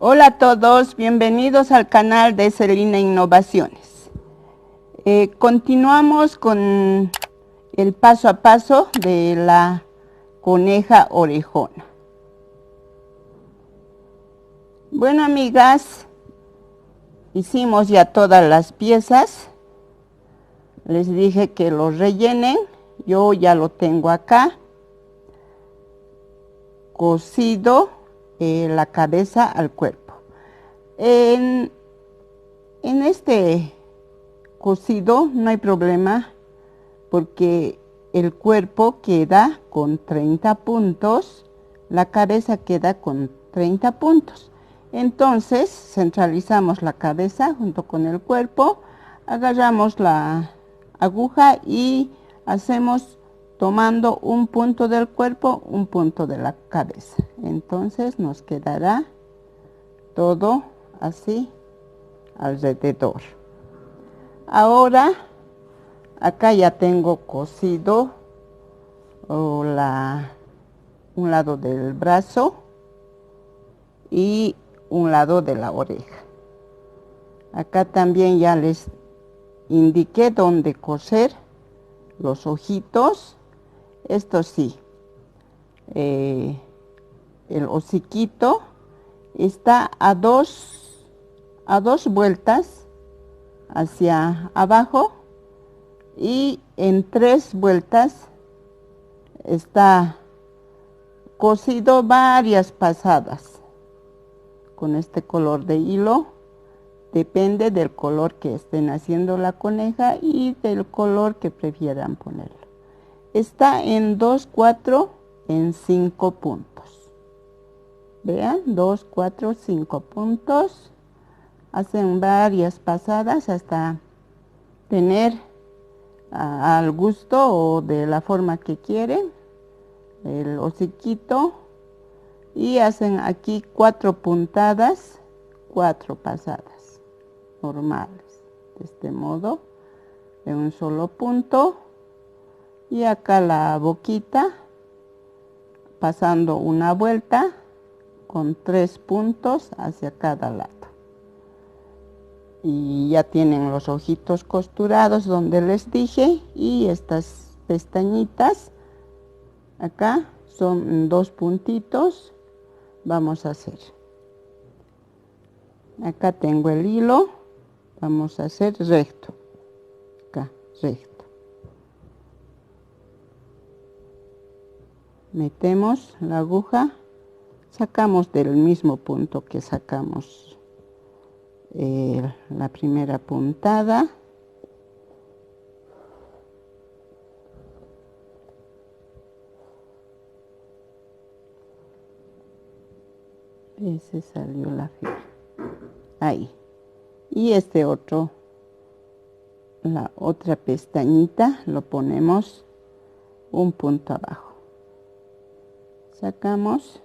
Hola a todos, bienvenidos al canal de Celina Innovaciones. Continuamos con el paso a paso de la coneja orejona. Bueno, amigas, hicimos ya todas las piezas. Les dije que los rellenen. Yo ya lo tengo acá, cosido la cabeza al cuerpo. En este cosido no hay problema porque el cuerpo queda con 30 puntos, la cabeza queda con 30 puntos. Entonces centralizamos la cabeza junto con el cuerpo, agarramos la aguja y hacemos tomando un punto del cuerpo, un punto de la cabeza. Entonces nos quedará todo así alrededor. Ahora acá ya tengo cosido un lado del brazo y un lado de la oreja. Acá también ya les indiqué dónde coser los ojitos. Esto sí, el hociquito está a dos vueltas hacia abajo y en 3 vueltas está cosido varias pasadas con este color de hilo. Depende del color que estén haciendo la coneja y del color que prefieran ponerlo. Está en 2, 4, en 5 puntos. Vean, 2, 4, 5 puntos. Hacen varias pasadas hasta tener al gusto o de la forma que quieren el hociquito, y hacen aquí 4 puntadas, 4 pasadas normales, de este modo, de un solo punto. Y acá la boquita, pasando una vuelta con 3 puntos hacia cada lado. Y ya tienen los ojitos costurados donde les dije, y estas pestañitas acá son 2 puntitos. Vamos a hacer, acá tengo el hilo, vamos a hacer recto, acá recto, metemos la aguja, sacamos del mismo punto que sacamos la primera puntada, ese salió la fila, ahí, y este otro, la otra pestañita lo ponemos un punto abajo, sacamos,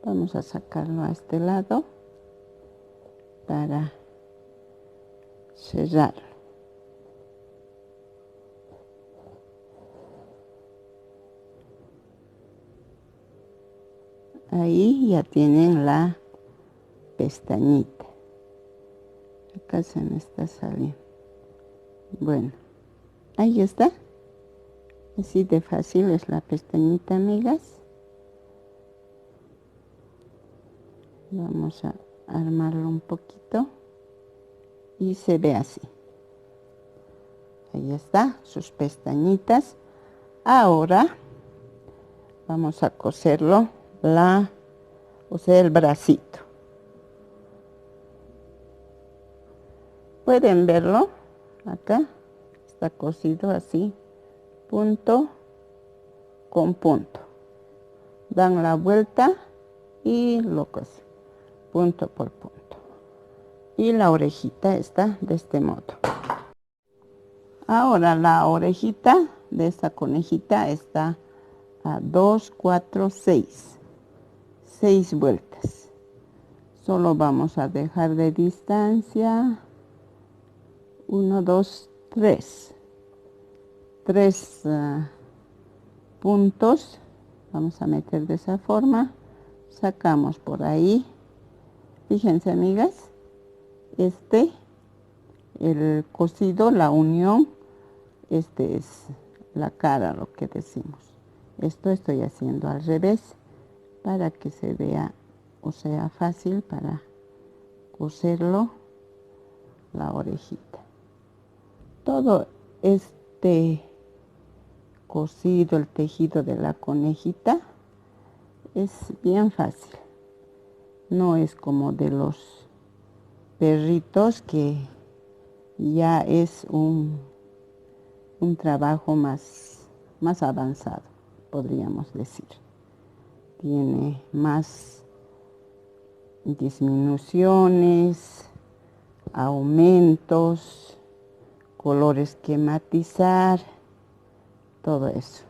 vamos a sacarlo a este lado para cerrarlo. Ahí ya tienen la pestañita. Acá se me está saliendo. Bueno, ahí está. Así de fácil es la pestañita, amigas. Vamos a armarlo un poquito y se ve así. Ahí está, sus pestañitas. Ahora vamos a coserlo, el bracito. Pueden verlo, acá está cosido así, punto con punto. Dan la vuelta y lo cosen, punto por punto. Y la orejita está de este modo. Ahora la orejita de esta conejita está a 2, 4, 6. 6 vueltas. Solo vamos a dejar de distancia 1, 2, 3. 3 puntos. Vamos a meter de esa forma. Sacamos por ahí Fíjense, amigas, el cosido, la unión, este es la cara, lo que decimos. Esto estoy haciendo al revés para que se vea o sea fácil para coserlo, la orejita. Todo este cosido, el tejido de la conejita, es bien fácil. No es como de los perritos, que ya es un trabajo más avanzado, podríamos decir. Tiene más disminuciones, aumentos, colores que matizar, todo eso.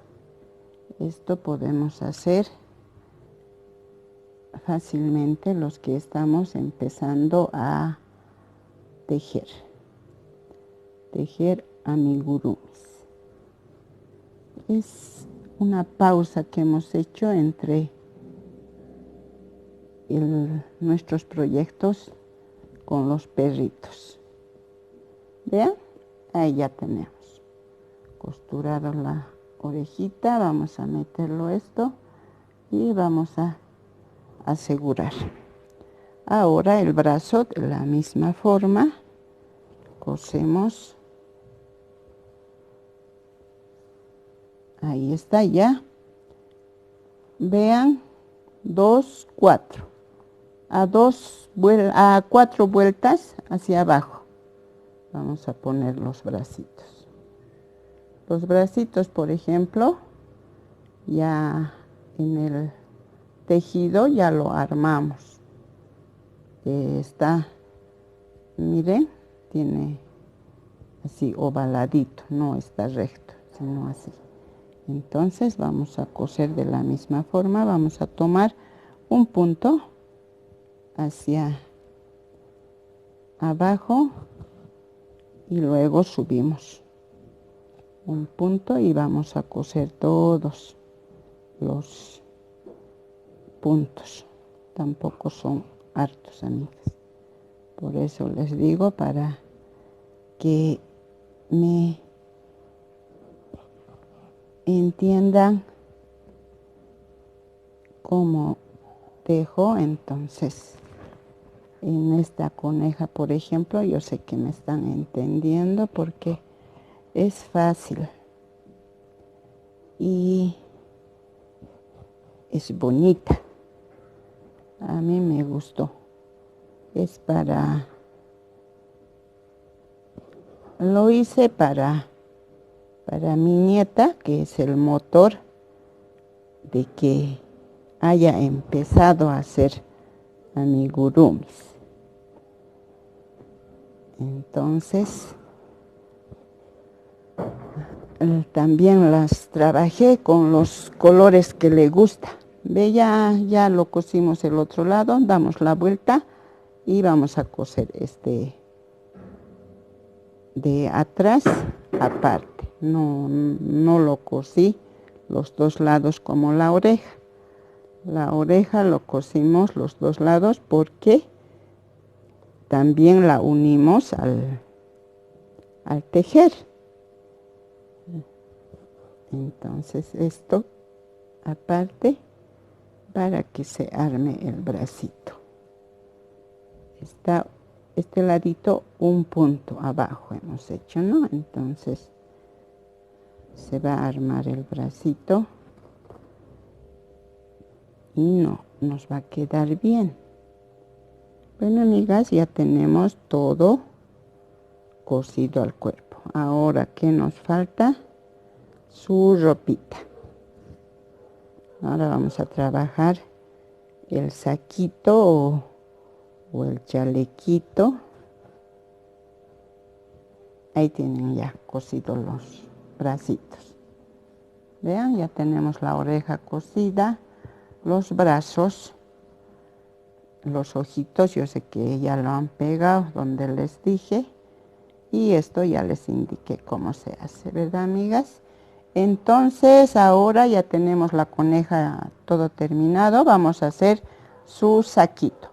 Esto podemos hacer fácilmente los que estamos empezando a tejer amigurumis. Es una pausa que hemos hecho entre nuestros proyectos con los perritos. Vean, ahí ya tenemos costurado la orejita. Vamos a meterlo esto y vamos a asegurar. Ahora el brazo de la misma forma cosemos. Ahí está ya. Vean, 2, 4. A 4 vueltas hacia abajo. Vamos a poner los bracitos. Los bracitos, por ejemplo, ya en el tejido ya lo armamos. Está, miren, tiene así ovaladito, no está recto, sino así. Entonces vamos a coser de la misma forma. Vamos a tomar un punto hacia abajo y luego subimos un punto y vamos a coser todos los puntos. Tampoco son hartos, amigas. Por eso les digo, para que me entiendan cómo tejo. Entonces, en esta coneja, por ejemplo, yo sé que me están entendiendo porque es fácil y es bonita. A mí me gustó. Es lo hice para mi nieta, que es el motor de que haya empezado a hacer amigurumis. Entonces, también las trabajé con los colores que le gusta. Ve, ya lo cosimos el otro lado, damos la vuelta y vamos a coser de atrás aparte. No lo cosí los dos lados como la oreja. La oreja lo cosimos los dos lados porque también la unimos al tejer. Entonces esto aparte para que se arme el bracito. Está este ladito un punto abajo hemos hecho, ¿no? Entonces se va a armar el bracito y nos va a quedar bien. Bueno, amigas, ya tenemos todo cosido al cuerpo. Ahora, ¿qué nos falta? Su ropita. Ahora vamos a trabajar el saquito o el chalequito. Ahí tienen ya cosidos los bracitos. Vean, ya tenemos la oreja cosida, los brazos, los ojitos, yo sé que ya lo han pegado donde les dije. Y esto ya les indiqué cómo se hace, ¿verdad, amigas? Entonces, ahora ya tenemos la coneja todo terminado. Vamos a hacer su saquito.